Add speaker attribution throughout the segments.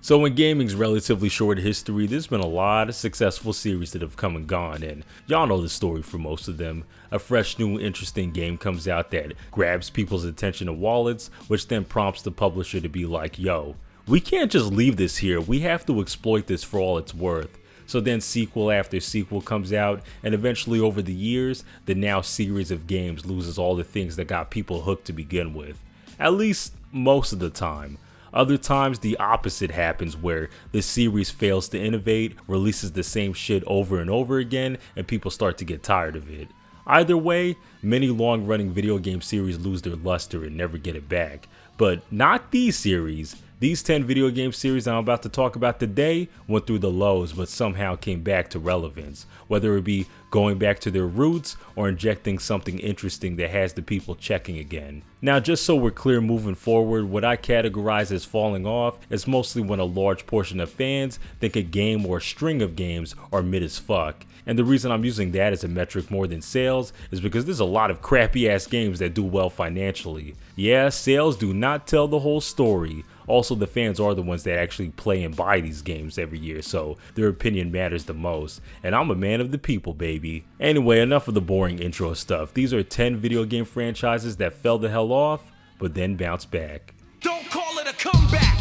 Speaker 1: So in gaming's relatively short history, there's been a lot of successful series that have come and gone, and y'all know the story for most of them. A fresh, new, interesting game comes out that grabs people's attention and wallets, which then prompts the publisher to be like, yo, we can't just leave this here, we have to exploit this for all it's worth. So then sequel after sequel comes out, and eventually over the years, the now series of games loses all the things that got people hooked to begin with. At least most of the time. Other times the opposite happens where the series fails to innovate, releases the same shit over and over again, and people start to get tired of it. Either way, many long-running video game series lose their luster and never get it back. But not these series. These 10 video game series I'm about to talk about today went through the lows but somehow came back to relevance, whether it be going back to their roots or injecting something interesting that has the people checking again. Now, just so we're clear moving forward, what I categorize as falling off is mostly when a large portion of fans think a game or a string of games are mid as fuck. And the reason I'm using that as a metric more than sales is because there's a lot of crappy ass games that do well financially. Yeah, sales do not tell the whole story. Also, the fans are the ones that actually play and buy these games every year, so their opinion matters the most. And I'm a man of the people, baby. Anyway, enough of the boring intro stuff. These are 10 video game franchises that fell the hell off, but then bounced back.
Speaker 2: Don't call it a comeback!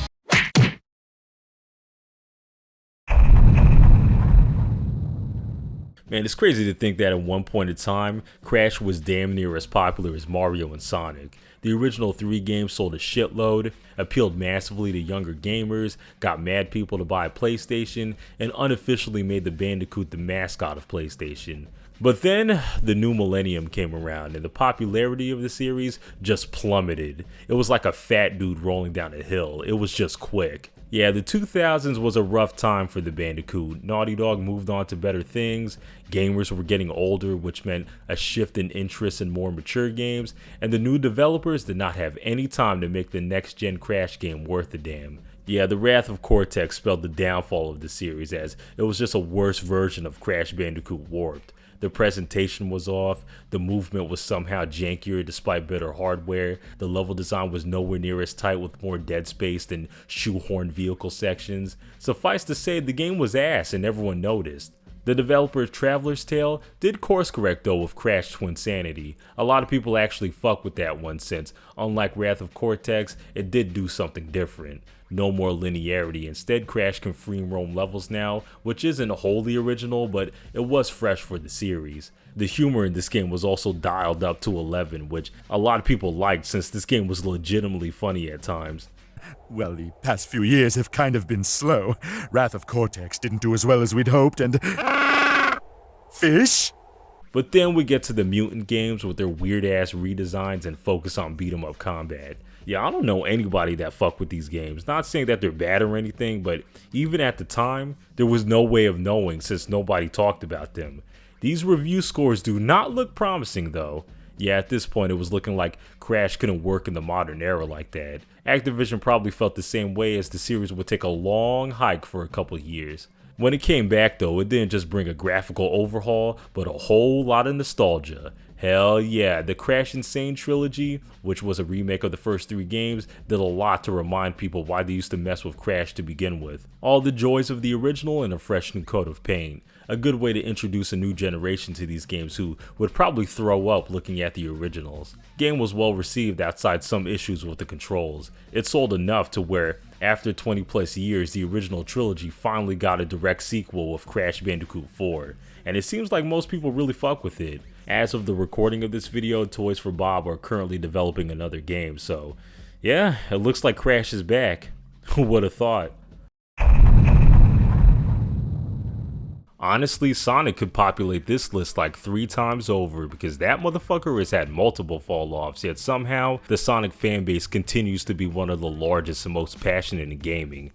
Speaker 1: Man, it's crazy to think that at one point in time, Crash was damn near as popular as Mario and Sonic. The original 3 games sold a shitload, appealed massively to younger gamers, got mad people to buy a PlayStation, and unofficially made the Bandicoot the mascot of PlayStation. But then, the new millennium came around and the popularity of the series just plummeted. It was like a fat dude rolling down a hill. It was just quick. Yeah, the 2000s was a rough time for the Bandicoot. Naughty Dog moved on to better things, gamers were getting older, which meant a shift in interest in more mature games, and the new developers did not have any time to make the next-gen Crash game worth a damn. Yeah, the Wrath of Cortex spelled the downfall of the series, as it was just a worse version of Crash Bandicoot Warped. The presentation was off, the movement was somehow jankier despite better hardware, the level design was nowhere near as tight with more dead space than shoehorned vehicle sections. Suffice to say, the game was ass and everyone noticed. The developer Traveler's Tale did course correct though with Crash Twinsanity. A lot of people actually fuck with that one since, unlike Wrath of Cortex, it did do something different. No more linearity, instead Crash can free roam levels now, which isn't wholly original, but it was fresh for the series. The humor in this game was also dialed up to 11, which a lot of people liked since this game was legitimately funny at times.
Speaker 3: Well, the past few years have kind of been slow. Wrath of Cortex didn't do as well as we'd hoped, and... Fish?
Speaker 1: But then we get to the mutant games with their weird-ass redesigns and focus on beat-em-up combat. Yeah, I don't know anybody that fuck with these games. Not saying that they're bad or anything, but even at the time, there was no way of knowing since nobody talked about them. These review scores do not look promising though. Yeah, at this point it was looking like Crash couldn't work in the modern era like that. Activision probably felt the same way, as the series would take a long hike for a couple years. When it came back though, it didn't just bring a graphical overhaul, but a whole lot of nostalgia. Hell yeah, the Crash Insane trilogy, which was a remake of the first 3 games, did a lot to remind people why they used to mess with Crash to begin with. All the joys of the original and a fresh new coat of paint. A good way to introduce a new generation to these games who would probably throw up looking at the originals. Game was well received outside some issues with the controls. It sold enough to where, after 20 plus years, the original trilogy finally got a direct sequel with Crash Bandicoot 4. And it seems like most people really fuck with it. As of the recording of this video, Toys for Bob are currently developing another game, so yeah, it looks like Crash is back. Who would have thought? Honestly, Sonic could populate this list like 3 times over because that motherfucker has had multiple fall-offs, yet somehow the Sonic fanbase continues to be one of the largest and most passionate in gaming.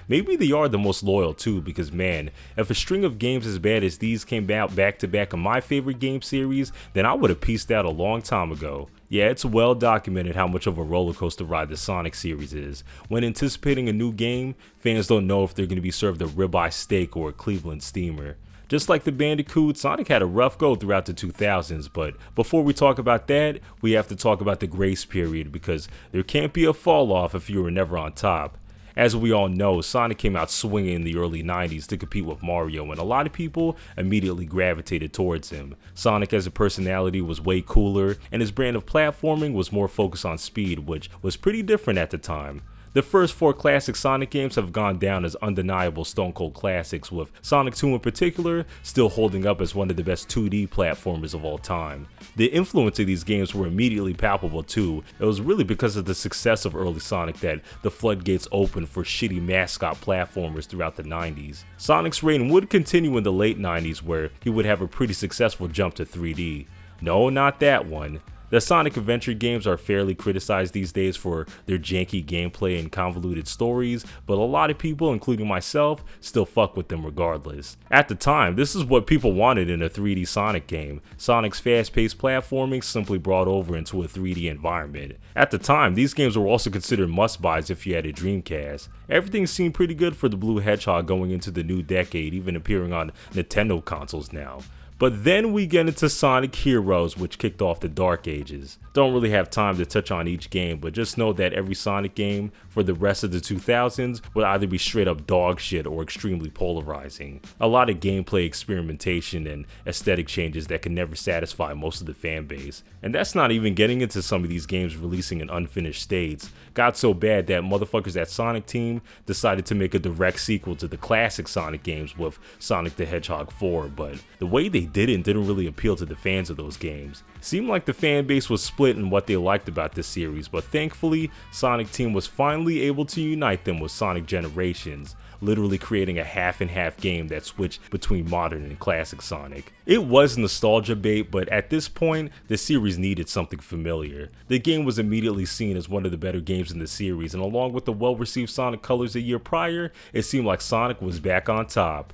Speaker 1: Maybe they are the most loyal too, because man, if a string of games as bad as these came out back to back in my favorite game series, then I would have pieced out a long time ago. Yeah, it's well documented how much of a roller coaster ride the Sonic series is. When anticipating a new game, fans don't know if they're going to be served a ribeye steak or a Cleveland steamer. Just like the Bandicoot, Sonic had a rough go throughout the 2000s, but before we talk about that, we have to talk about the grace period, because there can't be a fall off if you were never on top. As we all know, Sonic came out swinging in the early 90s to compete with Mario, and a lot of people immediately gravitated towards him. Sonic as a personality was way cooler, and his brand of platforming was more focused on speed, which was pretty different at the time. The first 4 classic Sonic games have gone down as undeniable stone cold classics, with Sonic 2 in particular still holding up as one of the best 2D platformers of all time. The influence of these games were immediately palpable too. It was really because of the success of early Sonic that the floodgates opened for shitty mascot platformers throughout the 90s. Sonic's reign would continue in the late 90s, where he would have a pretty successful jump to 3D. No, not that one. The Sonic Adventure games are fairly criticized these days for their janky gameplay and convoluted stories, but a lot of people, including myself, still fuck with them regardless. At the time, this is what people wanted in a 3D Sonic game. Sonic's fast-paced platforming simply brought over into a 3D environment. At the time, these games were also considered must-buys if you had a Dreamcast. Everything seemed pretty good for the Blue Hedgehog going into the new decade, even appearing on Nintendo consoles now. But then we get into Sonic Heroes, which kicked off the Dark Ages. Don't really have time to touch on each game, but just know that every Sonic game for the rest of the 2000s would either be straight up dog shit or extremely polarizing. A lot of gameplay experimentation and aesthetic changes that can never satisfy most of the fan base. And that's not even getting into some of these games releasing in unfinished states. Got so bad that motherfuckers at Sonic Team decided to make a direct sequel to the classic Sonic games with Sonic the Hedgehog 4, but the way they didn't really appeal to the fans of those games. Seemed like the fan base was split in what they liked about this series, but thankfully, Sonic Team was finally able to unite them with Sonic Generations, literally creating a half-and-half game that switched between modern and classic Sonic. It was nostalgia bait, but at this point, the series needed something familiar. The game was immediately seen as one of the better games in the series, and along with the well-received Sonic Colors a year prior, it seemed like Sonic was back on top.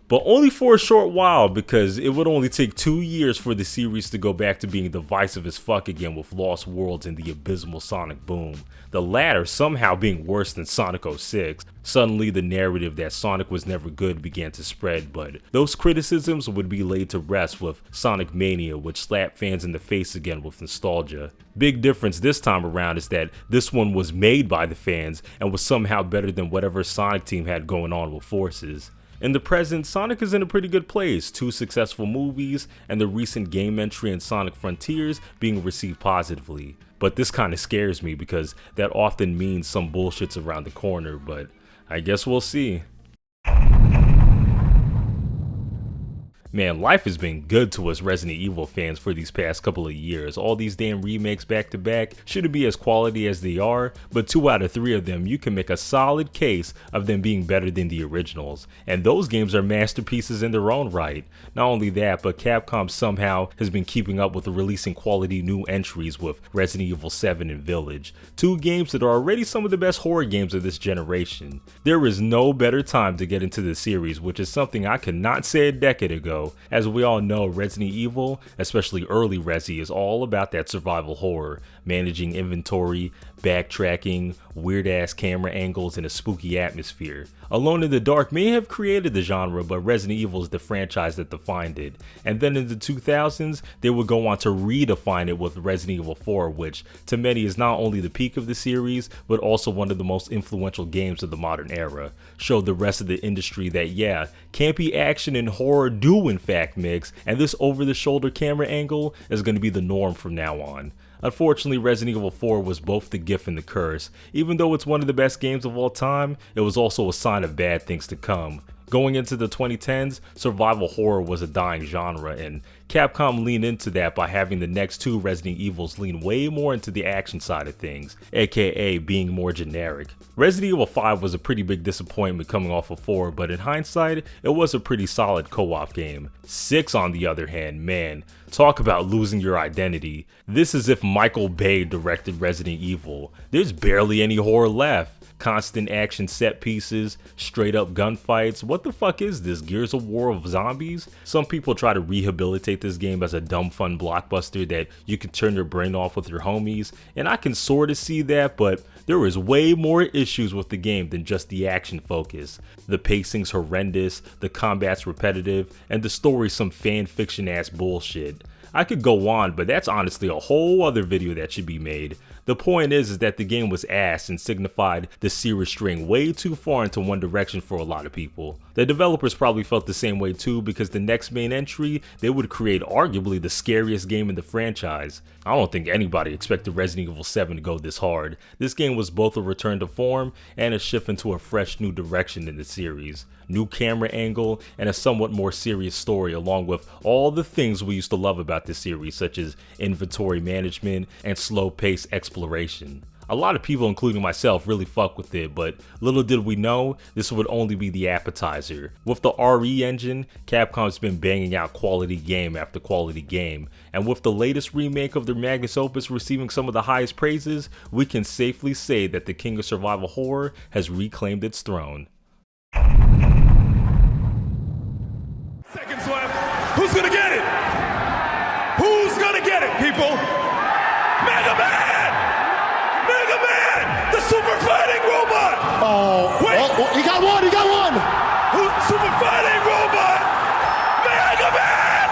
Speaker 1: But only for a short while, because it would only take 2 years for the series to go back to being divisive as fuck again with Lost Worlds and the abysmal Sonic Boom. The latter somehow being worse than Sonic 06. Suddenly the narrative that Sonic was never good began to spread, but those criticisms would be laid to rest with Sonic Mania, which slapped fans in the face again with nostalgia. Big difference this time around is that this one was made by the fans and was somehow better than whatever Sonic Team had going on with Forces. In the present, Sonic is in a pretty good place, 2 successful movies, and the recent game entry in Sonic Frontiers being received positively. But this kinda scares me because that often means some bullshit's around the corner, but I guess we'll see. Man, life has been good to us Resident Evil fans for these past couple of years. All these damn remakes back to back shouldn't be as quality as they are, but 2 out of 3 of them you can make a solid case of them being better than the originals. And those games are masterpieces in their own right. Not only that, but Capcom somehow has been keeping up with releasing quality new entries with Resident Evil 7 and Village. 2 games that are already some of the best horror games of this generation. There is no better time to get into the series, which is something I could not say a decade ago. As we all know, Resident Evil, especially early Resi, is all about that survival horror, managing inventory, backtracking, weird-ass camera angles, and a spooky atmosphere. Alone in the Dark may have created the genre, but Resident Evil is the franchise that defined it. And then in the 2000s, they would go on to redefine it with Resident Evil 4, which to many is not only the peak of the series, but also one of the most influential games of the modern era. Showed the rest of the industry that yeah, campy action and horror do in fact mix, and this over-the-shoulder camera angle is going to be the norm from now on. Unfortunately, Resident Evil 4 was both the gift and the curse. Even though it's one of the best games of all time, it was also a sign of bad things to come. Going into the 2010s, survival horror was a dying genre, and Capcom leaned into that by having the next 2 Resident Evils lean way more into the action side of things, aka being more generic. Resident Evil 5 was a pretty big disappointment coming off of 4, but in hindsight, it was a pretty solid co-op game. 6 on the other hand, man, talk about losing your identity. This is if Michael Bay directed Resident Evil. There's barely any horror left. Constant action set pieces, straight up gunfights. What the fuck is this, Gears of War of zombies? Some people try to rehabilitate this game as a dumb fun blockbuster that you can turn your brain off with your homies, and I can sorta see that, but there is way more issues with the game than just the action focus. The pacing's horrendous, the combat's repetitive, and the story's some fan fiction ass bullshit. I could go on, but that's honestly a whole other video that should be made. The point is that the game was ass and signified the series straying way too far into one direction for a lot of people. The developers probably felt the same way too, because the next main entry, they would create arguably the scariest game in the franchise. I don't think anybody expected Resident Evil 7 to go this hard. This game was both a return to form and a shift into a fresh new direction in the series. New camera angle, and a somewhat more serious story, along with all the things we used to love about this series, such as inventory management and slow-paced exploration. A lot of people, including myself, really fuck with it, but little did we know, this would only be the appetizer. With the RE engine, Capcom's been banging out quality game after quality game, and with the latest remake of their magnus opus receiving some of the highest praises, we can safely say that the King of Survival Horror has reclaimed its throne.
Speaker 4: Seconds left. Who's gonna get it? Who's gonna get it, people? Mega Man! Mega Man! The super fighting robot!
Speaker 5: Oh,
Speaker 4: wait!
Speaker 5: Oh, he got one! He got one!
Speaker 4: Super fighting robot! Mega Man!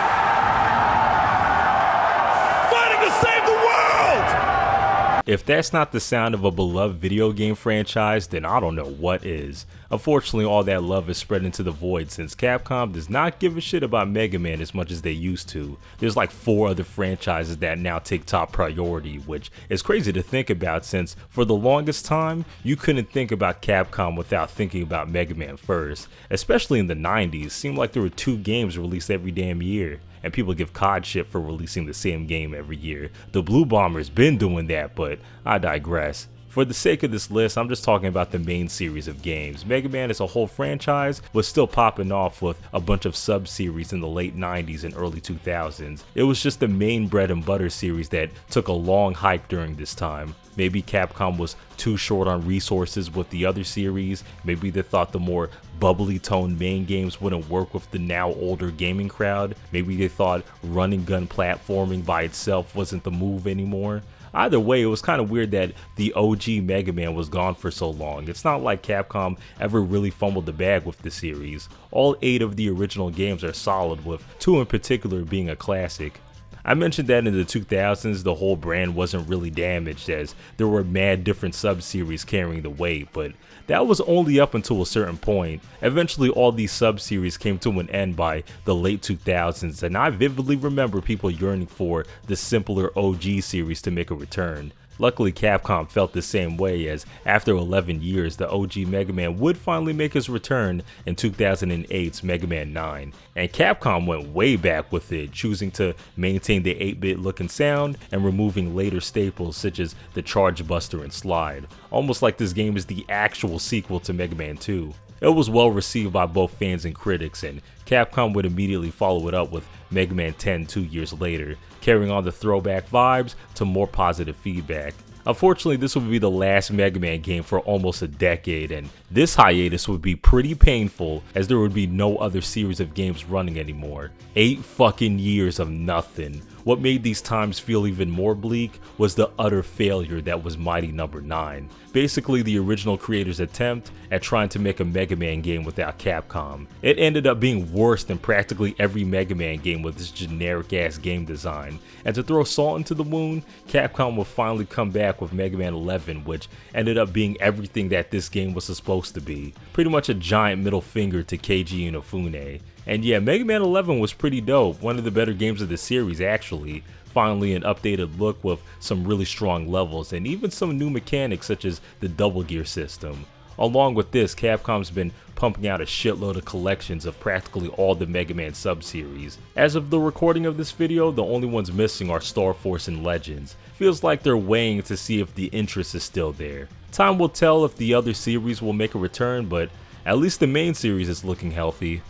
Speaker 4: Fighting to save the world!
Speaker 1: If that's not the sound of a beloved video game franchise, then I don't know what is. Unfortunately, all that love is spread into the void since Capcom does not give a shit about Mega Man as much as they used to. There's like 4 other franchises that now take top priority, which is crazy to think about since for the longest time, you couldn't think about Capcom without thinking about Mega Man first. Especially in the 90s, seemed like there were 2 games released every damn year. And people give COD shit for releasing the same game every year. The Blue Bomber's been doing that, but I digress. For the sake of this list, I'm just talking about the main series of games. Mega Man as a whole franchise was still popping off with a bunch of sub-series in the late 90s and early 2000s. It was just the main bread and butter series that took a long hike during this time. Maybe Capcom was too short on resources with the other series, maybe they thought the more bubbly toned main games wouldn't work with the now older gaming crowd, maybe they thought run and gun platforming by itself wasn't the move anymore. Either way, it was kind of weird that the OG Mega Man was gone for so long. It's not like Capcom ever really fumbled the bag with the series. All 8 of the original games are solid, with 2 in particular being a classic. I mentioned that in the 2000s the whole brand wasn't really damaged as there were mad different sub-series carrying the weight, but that was only up until a certain point. Eventually all these sub-series came to an end by the late 2000s, and I vividly remember people yearning for the simpler OG series to make a return. Luckily, Capcom felt the same way, as after 11 years, the OG Mega Man would finally make his return in 2008's Mega Man 9. And Capcom went way back with it, choosing to maintain the 8-bit look and sound and removing later staples such as the Charge Buster and Slide. Almost like this game is the actual sequel to Mega Man 2. It was well received by both fans and critics, and Capcom would immediately follow it up with Mega Man 10 2 years later, carrying on the throwback vibes to more positive feedback. Unfortunately, this would be the last Mega Man game for almost a decade, and this hiatus would be pretty painful as there would be no other series of games running anymore. 8 fucking years of nothing. What made these times feel even more bleak was the utter failure that was Mighty Number 9. Basically the original creators' attempt at trying to make a Mega Man game without Capcom. It ended up being worse than practically every Mega Man game with its generic ass game design. And to throw salt into the wound, Capcom would finally come back with Mega Man 11, which ended up being everything that this game was supposed to be. Pretty much a giant middle finger to Keiji Inafune. And yeah, Mega Man 11 was pretty dope, one of the better games of the series actually. Finally an updated look with some really strong levels and even some new mechanics such as the double gear system. Along with this, Capcom's been pumping out a shitload of collections of practically all the Mega Man sub-series. As of the recording of this video, the only ones missing are Star Force and Legends. Feels like they're weighing to see if the interest is still there. Time will tell if the other series will make a return, but at least the main series is looking healthy.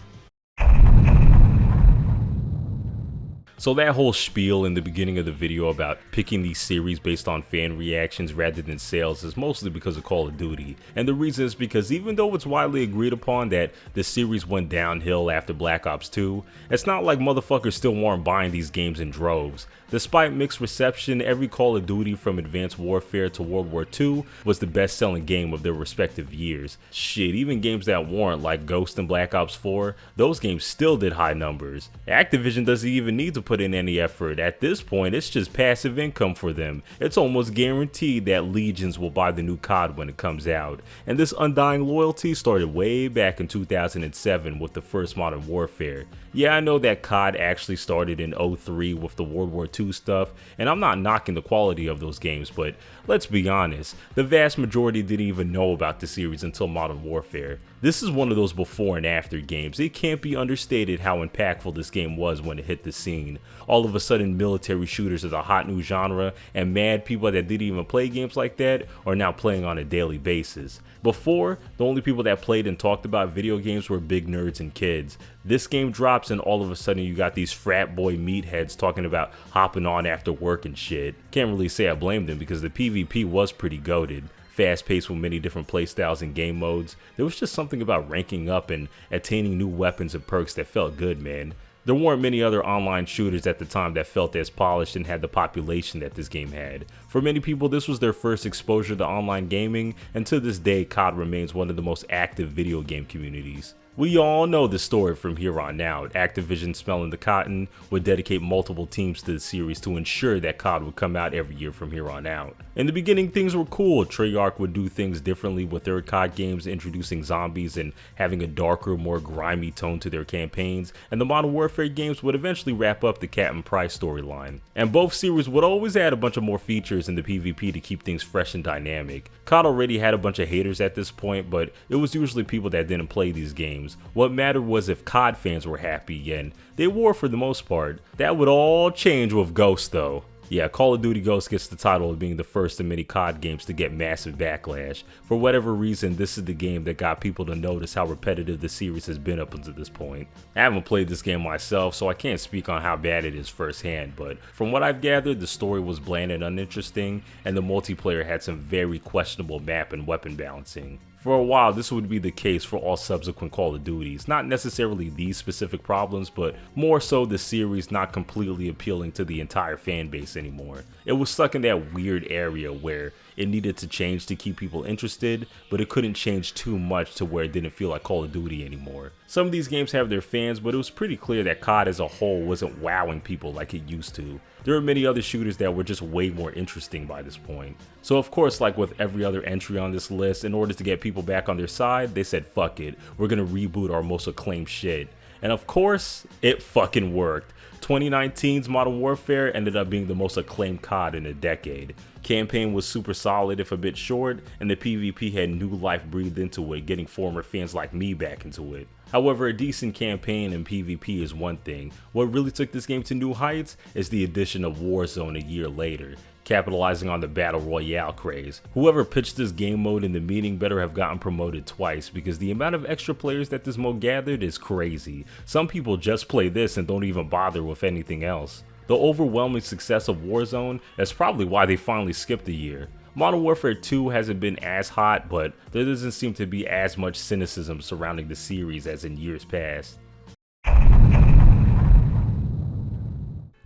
Speaker 1: So that whole spiel in the beginning of the video about picking these series based on fan reactions rather than sales is mostly because of Call of Duty. And the reason is because even though it's widely agreed upon that the series went downhill after Black Ops 2, it's not like motherfuckers still weren't buying these games in droves. Despite mixed reception, every Call of Duty from Advanced Warfare to World War II was the best selling game of their respective years. Shit, even games that weren't, like Ghost and Black Ops 4, those games still did high numbers. Activision doesn't even need to put put in any effort. At this point, it's just passive income for them. It's almost guaranteed that legions will buy the new COD when it comes out. And this undying loyalty started way back in 2007 with the first Modern Warfare. Yeah, I know that COD actually started in 03 with the World War II stuff, and I'm not knocking the quality of those games, but let's be honest, the vast majority didn't even know about the series until Modern Warfare. This is one of those before and after games. It can't be understated how impactful this game was when it hit the scene. All of a sudden, military shooters is a hot new genre, and mad people that didn't even play games like that are now playing on a daily basis. Before, the only people that played and talked about video games were big nerds and kids. This game drops and all of a sudden you got these frat boy meatheads talking about hopping on after work and shit. Can't really say I blame them because the PvP was pretty goated. Fast paced with many different playstyles and game modes. There was just something about ranking up and attaining new weapons and perks that felt good, man. There weren't many other online shooters at the time that felt as polished and had the population that this game had. For many people, this was their first exposure to online gaming, and to this day, COD remains one of the most active video game communities. We all know the story from here on out. Activision, smelling the cotton, would dedicate multiple teams to the series to ensure that COD would come out every year from here on out. In the beginning, things were cool. Treyarch would do things differently with their COD games, introducing zombies and having a darker, more grimy tone to their campaigns, and the Modern Warfare games would eventually wrap up the Captain Price storyline. And both series would always add a bunch of more features in the PvP to keep things fresh and dynamic. COD already had a bunch of haters at this point, but it was usually people that didn't play these games. What mattered was if COD fans were happy, and they were for the most part. That would all change with Ghost though. Yeah, Call of Duty Ghost gets the title of being the first of many COD games to get massive backlash. For whatever reason, this is the game that got people to notice how repetitive the series has been up until this point. I haven't played this game myself, so I can't speak on how bad it is firsthand, but from what I've gathered, the story was bland and uninteresting, and the multiplayer had some very questionable map and weapon balancing. For a while, this would be the case for all subsequent Call of Duties, not necessarily these specific problems, but more so the series not completely appealing to the entire fan base anymore. It was stuck in that weird area where it needed to change to keep people interested, but it couldn't change too much to where it didn't feel like Call of Duty anymore. Some of these games have their fans, but it was pretty clear that COD as a whole wasn't wowing people like it used to. There were many other shooters that were just way more interesting by this point. So of course, like with every other entry on this list, in order to get people back on their side, they said fuck it, we're gonna reboot our most acclaimed shit. And of course, it fucking worked. 2019's Modern Warfare ended up being the most acclaimed COD in a decade. Campaign was super solid if a bit short, and the PvP had new life breathed into it, getting former fans like me back into it. However, a decent campaign and PvP is one thing. What really took this game to new heights is the addition of Warzone a year later, capitalizing on the Battle Royale craze. Whoever pitched this game mode in the meeting better have gotten promoted twice, because the amount of extra players that this mode gathered is crazy. Some people just play this and don't even bother with anything else. The overwhelming success of Warzone is probably why they finally skipped a year. Modern Warfare 2 hasn't been as hot, but there doesn't seem to be as much cynicism surrounding the series as in years past.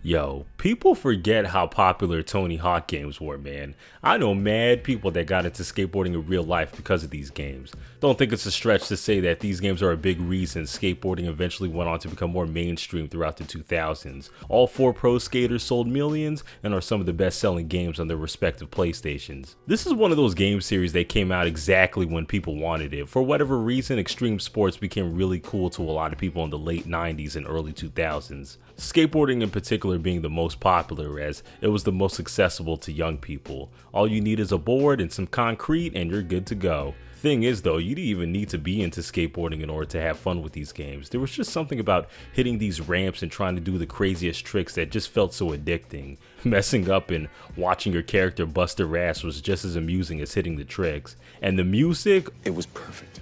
Speaker 1: Yo, people forget how popular Tony Hawk games were, man. I know mad people that got into skateboarding in real life because of these games. Don't think it's a stretch to say that these games are a big reason skateboarding eventually went on to become more mainstream throughout the 2000s. All 4 pro skaters sold millions and are some of the best-selling games on their respective PlayStations. This is one of those game series that came out exactly when people wanted it. For whatever reason, extreme sports became really cool to a lot of people in the late 90s and early 2000s. Skateboarding in particular being the most popular, as it was the most accessible to young people. All you need is a board and some concrete and you're good to go. Thing is though, you didn't even need to be into skateboarding in order to have fun with these games. There was just something about hitting these ramps and trying to do the craziest tricks that just felt so addicting. Messing up and watching your character bust their ass was just as amusing as hitting the tricks. And the music,
Speaker 6: it was perfect.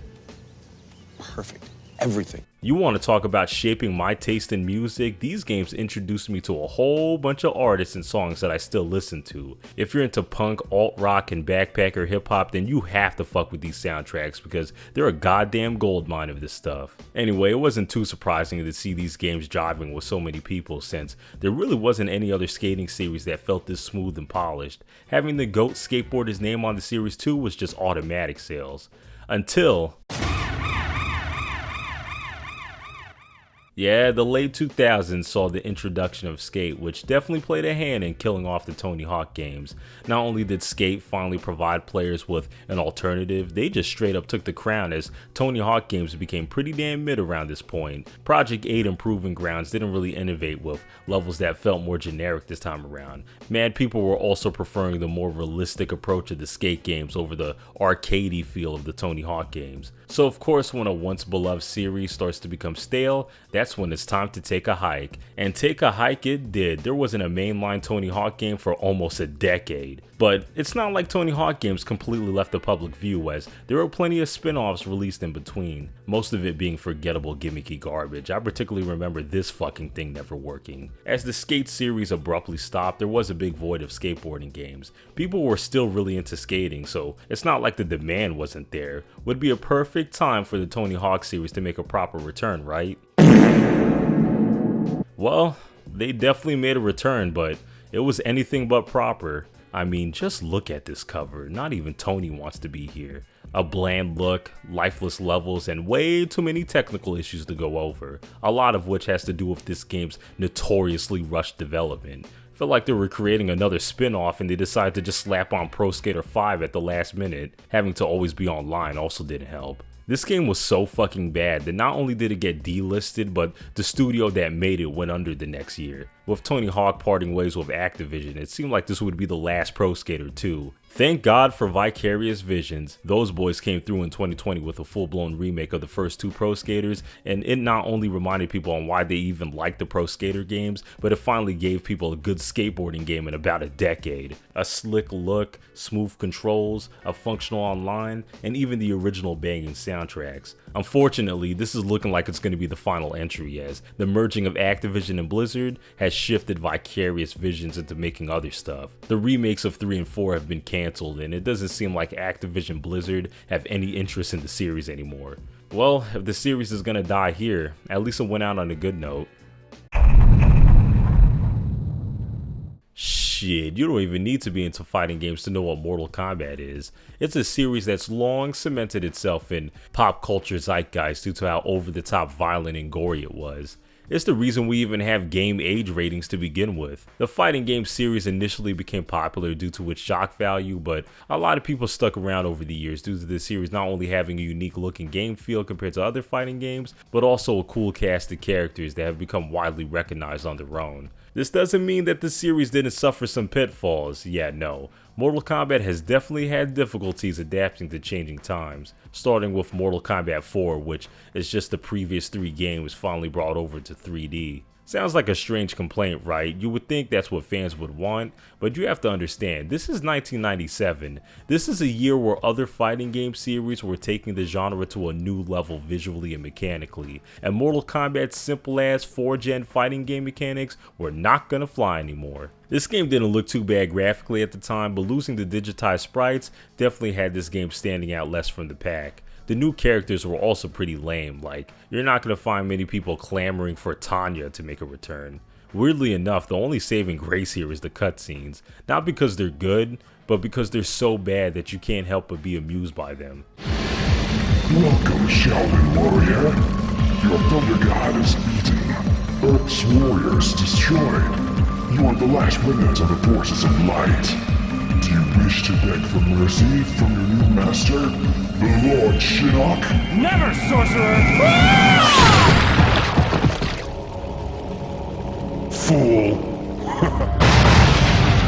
Speaker 6: Perfect. Everything.
Speaker 1: You want to talk about shaping my taste in music? These games introduced me to a whole bunch of artists and songs that I still listen to. If you're into punk, alt-rock, and backpacker hip-hop, then you have to fuck with these soundtracks because they're a goddamn goldmine of this stuff. Anyway, it wasn't too surprising to see these games jiving with so many people, since there really wasn't any other skating series that felt this smooth and polished. Having the GOAT skateboarder's name on the series too was just automatic sales. Until... Yeah, the late 2000s saw the introduction of Skate, which definitely played a hand in killing off the Tony Hawk games. Not only did Skate finally provide players with an alternative, they just straight up took the crown as Tony Hawk games became pretty damn mid around this point. Project 8 and Proving Grounds didn't really innovate with levels that felt more generic this time around. Mad people were also preferring the more realistic approach of the Skate games over the arcadey feel of the Tony Hawk games. So of course, when a once beloved series starts to become stale, that's when it's time to take a hike. And take a hike it did. There wasn't a mainline Tony Hawk game for almost a decade. But it's not like Tony Hawk games completely left the public view, as there were plenty of spin-offs released in between, most of it being forgettable gimmicky garbage. I particularly remember this fucking thing never working. As the Skate series abruptly stopped, there was a big void of skateboarding games. People were still really into skating, so it's not like the demand wasn't there. Would be a perfect time for the Tony Hawk series to make a proper return, right? Well, they definitely made a return, but it was anything but proper. I mean, just look at this cover. Not even Tony wants to be here. A bland look, lifeless levels, and way too many technical issues to go over. A lot of which has to do with this game's notoriously rushed development. Felt like they were creating another spin-off and they decided to just slap on Pro Skater 5 at the last minute. Having to always be online also didn't help. This game was so fucking bad that not only did it get delisted, but the studio that made it went under the next year. With Tony Hawk parting ways with Activision, it seemed like this would be the last Pro Skater 2. Thank God for Vicarious Visions. Those boys came through in 2020 with a full-blown remake of the first two Pro Skaters, and it not only reminded people on why they even liked the Pro Skater games, but it finally gave people a good skateboarding game in about a decade. A slick look, smooth controls, a functional online, and even the original banging soundtracks. Unfortunately, this is looking like it's going to be the final entry, as the merging of Activision and Blizzard has shifted Vicarious Visions into making other stuff. The remakes of 3 and 4 have been canceled, and it doesn't seem like Activision Blizzard have any interest in the series anymore. Well, if the series is gonna die here, at least it went out on a good note. Shit, you don't even need to be into fighting games to know what Mortal Kombat is. It's a series that's long cemented itself in pop culture zeitgeist due to how over-the-top violent and gory it was. It's the reason we even have game age ratings to begin with. The fighting game series initially became popular due to its shock value, but a lot of people stuck around over the years due to the series not only having a unique looking game feel compared to other fighting games, but also a cool cast of characters that have become widely recognized on their own. This doesn't mean that the series didn't suffer some pitfalls. Yeah, no. Mortal Kombat has definitely had difficulties adapting to changing times, starting with Mortal Kombat 4, which is just the previous 3 games finally brought over to 3D. Sounds like a strange complaint, right? You would think that's what fans would want, but you have to understand, this is 1997. This is a year where other fighting game series were taking the genre to a new level visually and mechanically, and Mortal Kombat's simple ass 4-gen fighting game mechanics were not gonna fly anymore. This game didn't look too bad graphically at the time, but losing the digitized sprites definitely had this game standing out less from the pack. The new characters were also pretty lame, like, you're not going to find many people clamoring for Tanya to make a return. Weirdly enough, the only saving grace here is the cutscenes, not because they're good, but because they're so bad that you can't help but be amused by them.
Speaker 7: Welcome, Shaolin Warrior. Your Thunder God is beaten. Earth's warriors destroyed. You are the last remnant of the forces of light. Do you wish to beg for mercy from your new master, the Lord Shinnok?
Speaker 4: Never, sorcerer!
Speaker 7: Fool!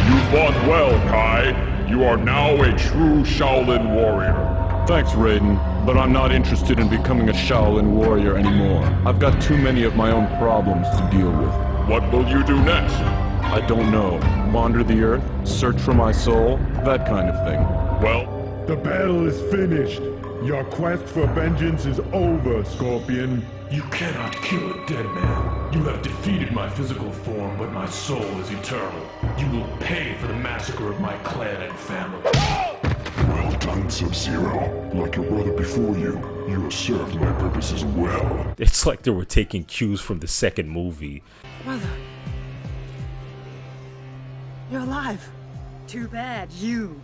Speaker 8: You fought well, Kai. You are now a true Shaolin warrior.
Speaker 9: Thanks, Raiden, but I'm not interested in becoming a Shaolin warrior anymore. I've got too many of my own problems to deal with.
Speaker 8: What will you do next?
Speaker 9: I don't know. Wander the earth, search for my soul, that kind of thing.
Speaker 8: Well,
Speaker 10: the battle is finished. Your quest for vengeance is over, Scorpion.
Speaker 11: You cannot kill a dead man. You have defeated my physical form, but my soul is eternal. You will pay for the massacre of my clan and family.
Speaker 7: Well done, Sub-Zero. Like your brother before you, you have served my purposes well.
Speaker 1: It's like they were taking cues from the second movie.
Speaker 12: Brother. You're alive. Too bad you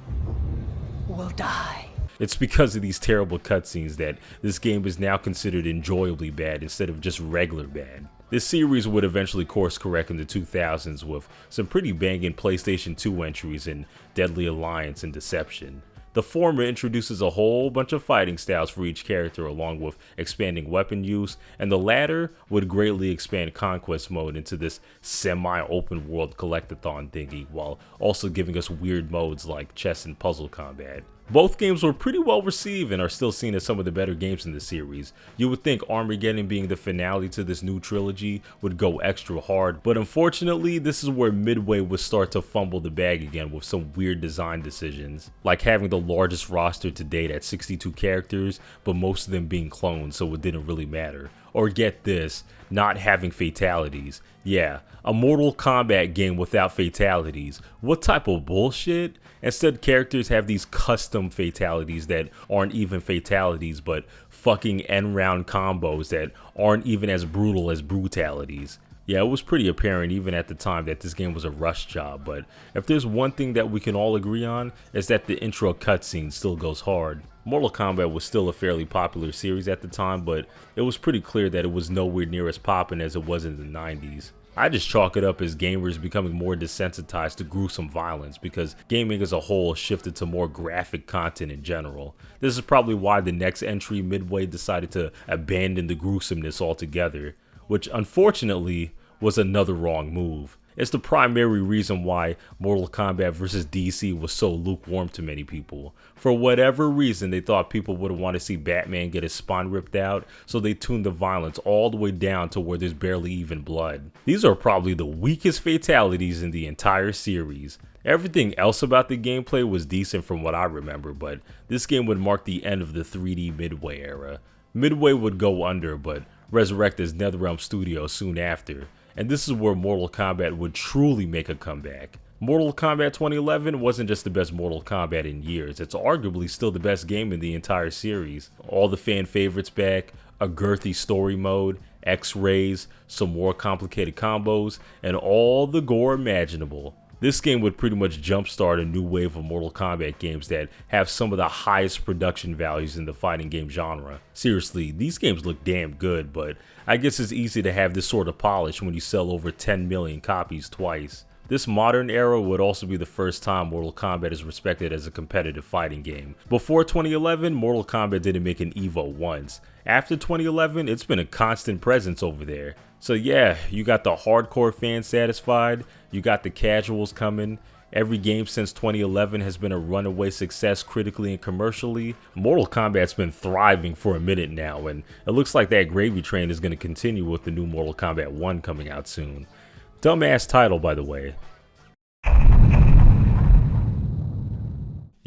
Speaker 12: will die.
Speaker 1: It's because of these terrible cutscenes that this game is now considered enjoyably bad instead of just regular bad. This series would eventually course correct in the 2000s with some pretty banging PlayStation 2 entries in Deadly Alliance and Deception. The former introduces a whole bunch of fighting styles for each character along with expanding weapon use, and the latter would greatly expand Conquest mode into this semi-open world collectathon thingy, while also giving us weird modes like chess and puzzle combat. Both games were pretty well received and are still seen as some of the better games in the series. You would think Armageddon being the finale to this new trilogy would go extra hard, but unfortunately this is where Midway would start to fumble the bag again with some weird design decisions, like having the largest roster to date at 62 characters, but most of them being clones, so it didn't really matter. Or get this, not having fatalities. Yeah, a Mortal Kombat game without fatalities. What type of bullshit? Instead, characters have these custom fatalities that aren't even fatalities, but fucking end-round combos that aren't even as brutal as brutalities. Yeah, it was pretty apparent even at the time that this game was a rush job, but if there's one thing that we can all agree on, is that the intro cutscene still goes hard. Mortal Kombat was still a fairly popular series at the time, but it was pretty clear that it was nowhere near as poppin' as it was in the 90s. I just chalk it up as gamers becoming more desensitized to gruesome violence because gaming as a whole shifted to more graphic content in general. This is probably why the next entry, Midway, decided to abandon the gruesomeness altogether, which unfortunately was another wrong move. It's the primary reason why Mortal Kombat vs. DC was so lukewarm to many people. For whatever reason, they thought people would want to see Batman get his spine ripped out, so they tuned the violence all the way down to where there's barely even blood. These are probably the weakest fatalities in the entire series. Everything else about the gameplay was decent from what I remember, but this game would mark the end of the 3D Midway era. Midway would go under, but resurrect as NetherRealm Studios soon after. And this is where Mortal Kombat would truly make a comeback. Mortal Kombat 2011 wasn't just the best Mortal Kombat in years, it's arguably still the best game in the entire series. All the fan favorites back, a girthy story mode, X-rays, some more complicated combos, and all the gore imaginable. This game would pretty much jumpstart a new wave of Mortal Kombat games that have some of the highest production values in the fighting game genre. Seriously, these games look damn good, but I guess it's easy to have this sort of polish when you sell over 10 million copies twice. This modern era would also be the first time Mortal Kombat is respected as a competitive fighting game. Before 2011, Mortal Kombat didn't make an EVO once. After 2011, it's been a constant presence over there. So yeah, you got the hardcore fans satisfied, you got the casuals coming. Every game since 2011 has been a runaway success critically and commercially. Mortal Kombat's been thriving for a minute now, and it looks like that gravy train is going to continue with the new Mortal Kombat 1 coming out soon. Dumbass title, by the way.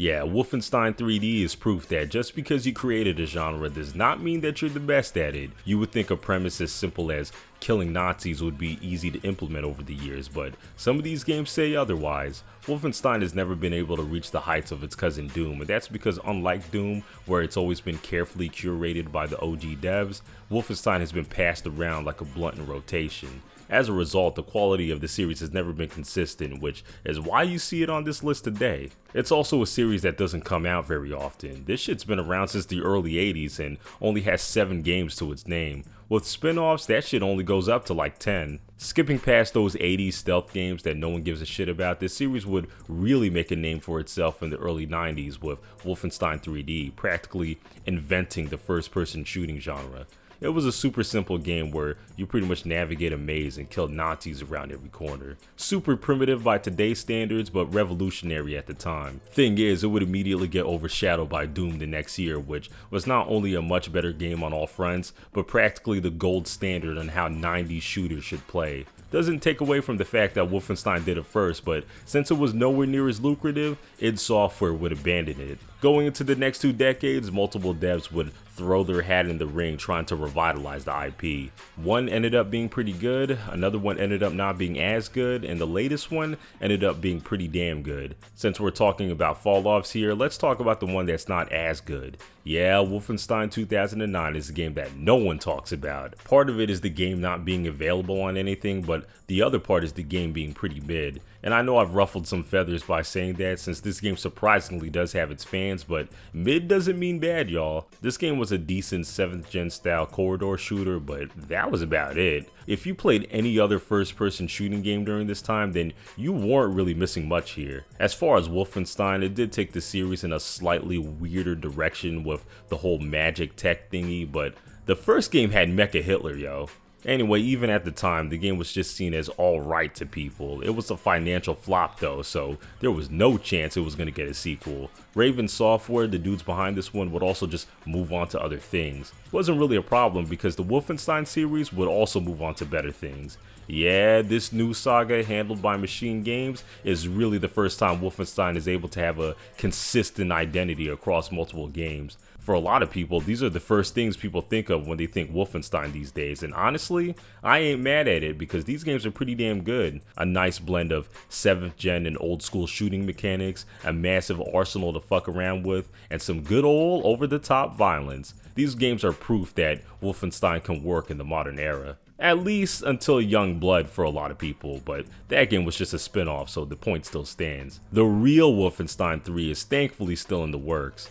Speaker 1: Yeah, Wolfenstein 3D is proof that just because you created a genre does not mean that you're the best at it. You would think a premise as simple as killing Nazis would be easy to implement over the years, but some of these games say otherwise. Wolfenstein has never been able to reach the heights of its cousin Doom, and that's because unlike Doom, where it's always been carefully curated by the OG devs, Wolfenstein has been passed around like a blunt in rotation. As a result, the quality of the series has never been consistent, which is why you see it on this list today. It's also a series that doesn't come out very often. This shit's been around since the early 80s and only has 7 games to its name. With spin-offs, that shit only goes up to like 10. Skipping past those 80s stealth games that no one gives a shit about, this series would really make a name for itself in the early 90s with Wolfenstein 3D, practically inventing the first-person shooting genre. It was a super simple game where you pretty much navigate a maze and kill Nazis around every corner. Super primitive by today's standards, but revolutionary at the time. Thing is, it would immediately get overshadowed by Doom the next year, which was not only a much better game on all fronts, but practically the gold standard on how 90s shooters should play. Doesn't take away from the fact that Wolfenstein did it first, but since it was nowhere near as lucrative, id Software would abandon it. Going into the next 2 decades, multiple devs would throw their hat in the ring trying to revitalize the IP. One ended up being pretty good, another one ended up not being as good, and the latest one ended up being pretty damn good. Since we're talking about fall-offs here, let's talk about the one that's not as good. Yeah, Wolfenstein 2009 is a game that no one talks about. Part of it is the game not being available on anything, but but the other part is the game being pretty mid. And I know I've ruffled some feathers by saying that, since this game surprisingly does have its fans, but mid doesn't mean bad, y'all. This game was a decent 7th gen style corridor shooter, but that was about it. If you played any other first person shooting game during this time, then you weren't really missing much here. As far as Wolfenstein, it did take the series in a slightly weirder direction with the whole magic tech thingy, but the first game had Mecha Hitler, yo. Anyway, even at the time, the game was just seen as alright to people. It was a financial flop though, so there was no chance it was going to get a sequel. Raven Software, the dudes behind this one, would also just move on to other things. It wasn't really a problem because the Wolfenstein series would also move on to better things. Yeah, this new saga handled by Machine Games is really the first time Wolfenstein is able to have a consistent identity across multiple games. For a lot of people, these are the first things people think of when they think Wolfenstein these days, and honestly, I ain't mad at it because these games are pretty damn good. A nice blend of 7th gen and old school shooting mechanics, a massive arsenal to fuck around with, and some good old over-the-top violence. These games are proof that Wolfenstein can work in the modern era. At least until Young Blood for a lot of people, but that game was just a spin-off, so the point still stands. The real Wolfenstein 3 is thankfully still in the works.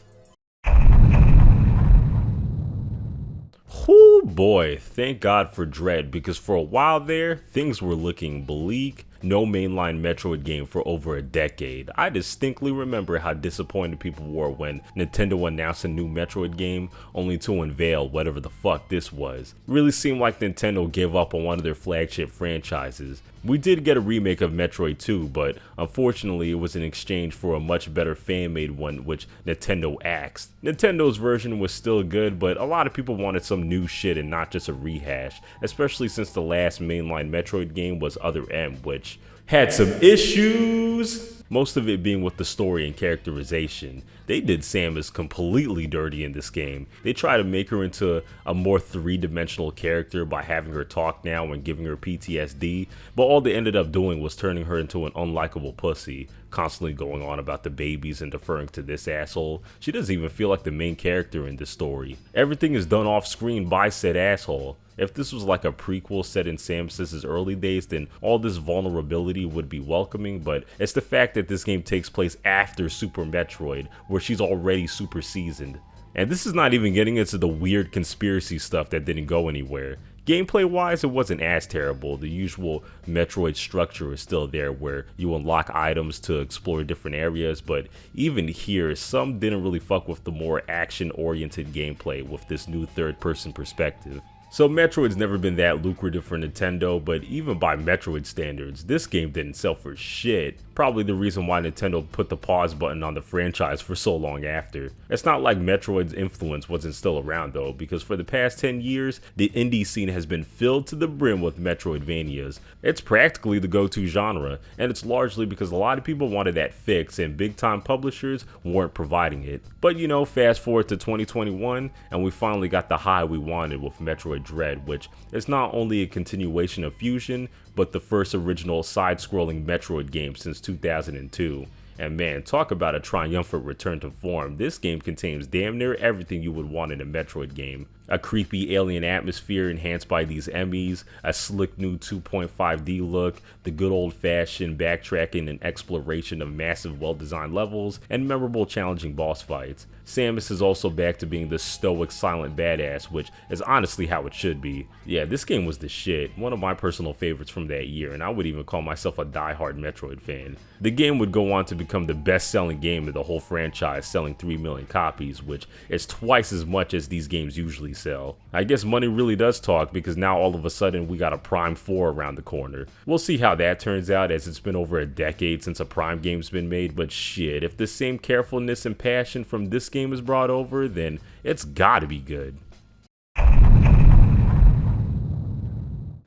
Speaker 1: Oh boy, thank God for Dread, because for a while there, things were looking bleak. No mainline Metroid game for over a decade. I distinctly remember how disappointed people were when Nintendo announced a new Metroid game, only to unveil whatever the fuck this was. Really seemed like Nintendo gave up on one of their flagship franchises. We did get a remake of Metroid 2, but unfortunately it was in exchange for a much better fan-made one, which Nintendo axed. Nintendo's version was still good, but a lot of people wanted some new shit and not just a rehash, especially since the last mainline Metroid game was Other M, which had some issues. Most of it being with the story and characterization. They did Samus completely dirty in this game. They try to make her into a more three-dimensional character by having her talk now and giving her PTSD, but all they ended up doing was turning her into an unlikable pussy, constantly going on about the babies and deferring to this asshole. She doesn't even feel like the main character in this story. Everything is done off screen by said asshole. If this was like a prequel set in Samus's early days, then all this vulnerability would be welcoming, but it's the fact that this game takes place after Super Metroid, where she's already super seasoned. And this is not even getting into the weird conspiracy stuff that didn't go anywhere. Gameplay wise, it wasn't as terrible. The usual Metroid structure is still there where you unlock items to explore different areas, but even here, some didn't really fuck with the more action oriented gameplay with this new third person perspective. So Metroid's never been that lucrative for Nintendo, but even by Metroid standards, this game didn't sell for shit. Probably the reason why Nintendo put the pause button on the franchise for so long after. It's not like Metroid's influence wasn't still around though, because for the past 10 years, the indie scene has been filled to the brim with Metroidvanias. It's practically the go-to genre, and it's largely because a lot of people wanted that fix and big-time publishers weren't providing it. But you know, fast forward to 2021, and we finally got the high we wanted with Metroid Dread, which is not only a continuation of Fusion, but the first original side-scrolling Metroid game since 2002. And man, talk about a triumphant return to form. This game contains damn near everything you would want in a Metroid game. A creepy alien atmosphere enhanced by these Emmys, a slick new 2.5D look, the good old-fashioned backtracking and exploration of massive well-designed levels, and memorable challenging boss fights. Samus is also back to being the stoic silent badass, which is honestly how it should be. Yeah, this game was the shit, one of my personal favorites from that year, and I would even call myself a die-hard Metroid fan. The game would go on to become the best-selling game of the whole franchise, selling 3 million copies, which is twice as much as these games usually sell. I guess money really does talk, because now all of a sudden we got a Prime 4 around the corner. We'll see how that turns out, as it's been over a decade since a Prime game's been made, but shit, if the same carefulness and passion from this game is brought over, then it's gotta be good.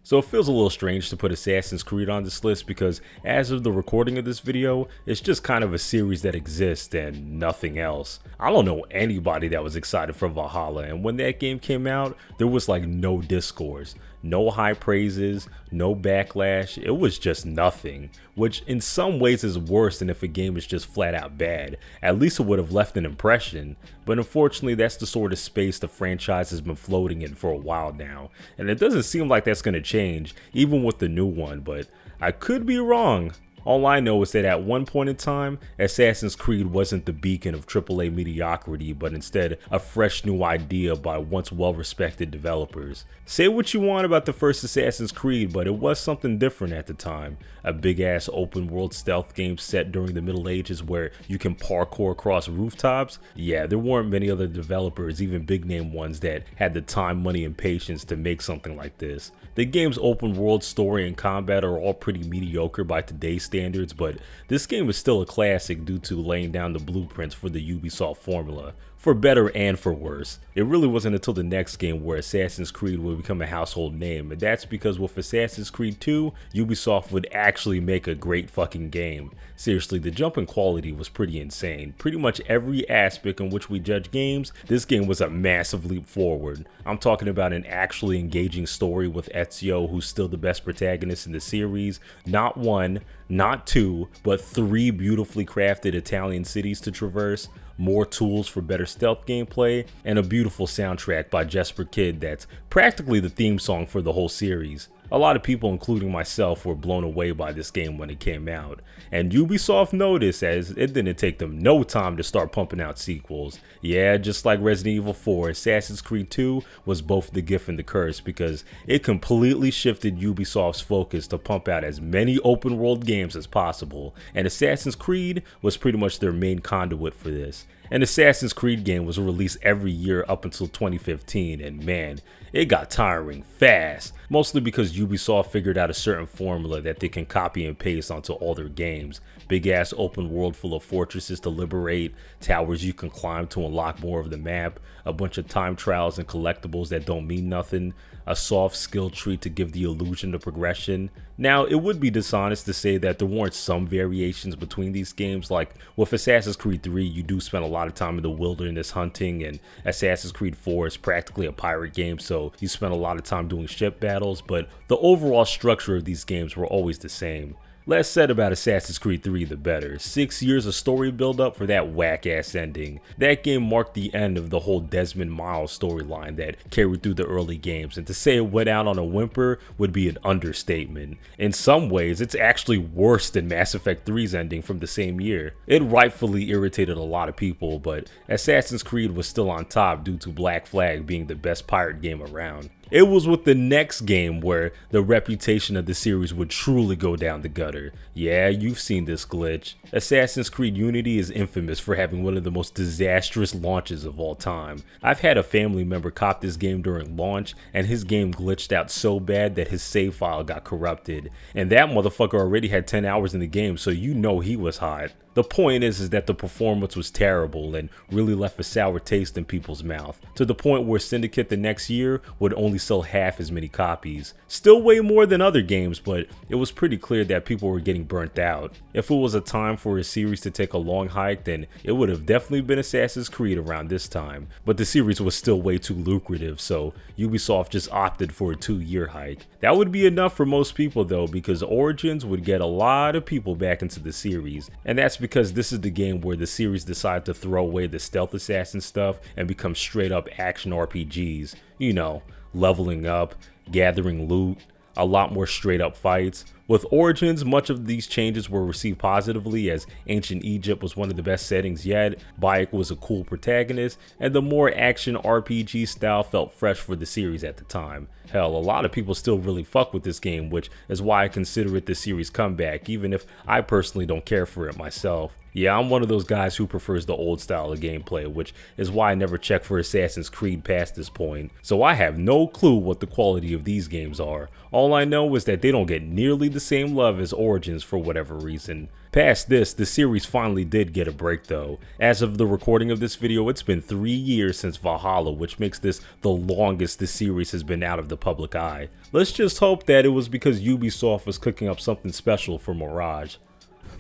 Speaker 1: So it feels a little strange to put Assassin's Creed on this list because as of the recording of this video, it's just kind of a series that exists and nothing else. I don't know anybody that was excited for Valhalla, and when that game came out, there was like no discourse, no high praises, no backlash. It was just nothing, which in some ways is worse than if a game is just flat out bad. At least it would have left an impression, but unfortunately that's the sort of space the franchise has been floating in for a while now, and it doesn't seem like that's going to change change, even with the new one, but I could be wrong. All I know is that at one point in time, Assassin's Creed wasn't the beacon of AAA mediocrity, but instead a fresh new idea by once well-respected developers. Say what you want about the first Assassin's Creed, but it was something different at the time. A big-ass open-world stealth game set during the Middle Ages where you can parkour across rooftops. Yeah, there weren't many other developers, even big-name ones, that had the time, money, and patience to make something like this. The game's open world story and combat are all pretty mediocre by today's standards, but this game is still a classic due to laying down the blueprints for the Ubisoft formula, for better and for worse. It really wasn't until the next game where Assassin's Creed would become a household name, and that's because with Assassin's Creed 2, Ubisoft would actually make a great fucking game. Seriously, the jump in quality was pretty insane. Pretty much every aspect in which we judge games, this game was a massive leap forward. I'm talking about an actually engaging story with Ezio, who's still the best protagonist in the series, not one, not two, but 3 beautifully crafted Italian cities to traverse, more tools for better stealth gameplay, and a beautiful soundtrack by Jesper Kyd that's practically the theme song for the whole series. A lot of people, including myself, were blown away by this game when it came out, and Ubisoft noticed, as it didn't take them no time to start pumping out sequels. Yeah, just like Resident Evil 4, Assassin's Creed 2 was both the gift and the curse because it completely shifted Ubisoft's focus to pump out as many open world games as possible, and Assassin's Creed was pretty much their main conduit for this. An Assassin's Creed game was released every year up until 2015, and man, it got tiring fast, mostly because Ubisoft figured out a certain formula that they can copy and paste onto all their games. Big ass open world full of fortresses to liberate, towers you can climb to unlock more of the map, a bunch of time trials and collectibles that don't mean nothing, a soft skill tree to give the illusion of progression. Now, it would be dishonest to say that there weren't some variations between these games. Like with Assassin's Creed 3, you do spend a lot of time in the wilderness hunting, and Assassin's Creed 4 is practically a pirate game, so you spend a lot of time doing ship battles, but the overall structure of these games were always the same. Less said about Assassin's Creed 3 the better. 6 years of story build up for that whack ass ending. That game marked the end of the whole Desmond Miles storyline that carried through the early games, and to say it went out on a whimper would be an understatement. In some ways, it's actually worse than Mass Effect 3's ending from the same year. It rightfully irritated a lot of people, but Assassin's Creed was still on top due to Black Flag being the best pirate game around. It was with the next game where the reputation of the series would truly go down the gutter. Yeah, you've seen this glitch. Assassin's Creed Unity is infamous for having one of the most disastrous launches of all time. I've had a family member cop this game during launch, and his game glitched out so bad that his save file got corrupted. And that motherfucker already had 10 hours in the game, so you know he was hot. The point is that the performance was terrible and really left a sour taste in people's mouth, to the point where Syndicate the next year would only sell half as many copies. Still way more than other games, but it was pretty clear that people were getting burnt out. If it was a time for a series to take a long hike, then it would have definitely been Assassin's Creed around this time, but the series was still way too lucrative, so Ubisoft just opted for a 2-year hike. That would be enough for most people though, because Origins would get a lot of people back into the series, and that's because this is the game where the series decided to throw away the stealth assassin stuff and become straight up action RPGs. You know, leveling up, gathering loot, a lot more straight up fights. With Origins, much of these changes were received positively, as ancient Egypt was one of the best settings yet, Bayek was a cool protagonist, and the more action RPG style felt fresh for the series at the time. Hell, a lot of people still really fuck with this game, which is why I consider it the series' comeback, even if I personally don't care for it myself. Yeah, I'm one of those guys who prefers the old style of gameplay, which is why I never checked for Assassin's Creed past this point, so I have no clue what the quality of these games are. All I know is that they don't get nearly the same love as Origins for whatever reason. Past this, the series finally did get a break though. As of the recording of this video, it's been 3 years since Valhalla, which makes this the longest the series has been out of the public eye. Let's just hope that it was because Ubisoft was cooking up something special for Mirage.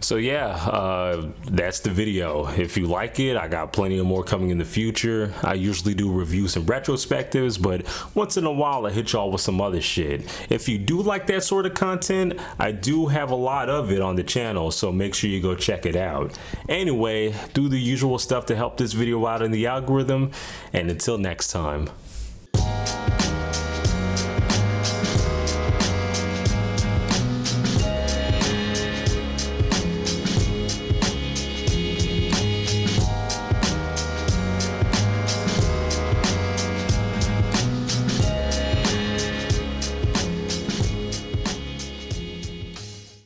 Speaker 1: So yeah, that's the video. If you like it, I got plenty of more coming in the future. I usually do reviews and retrospectives, but once in a while I hit y'all with some other shit. If you do like that sort of content, I do have a lot of it on the channel, so make sure you go check it out. Anyway, do the usual stuff to help this video out in the algorithm, and until next time.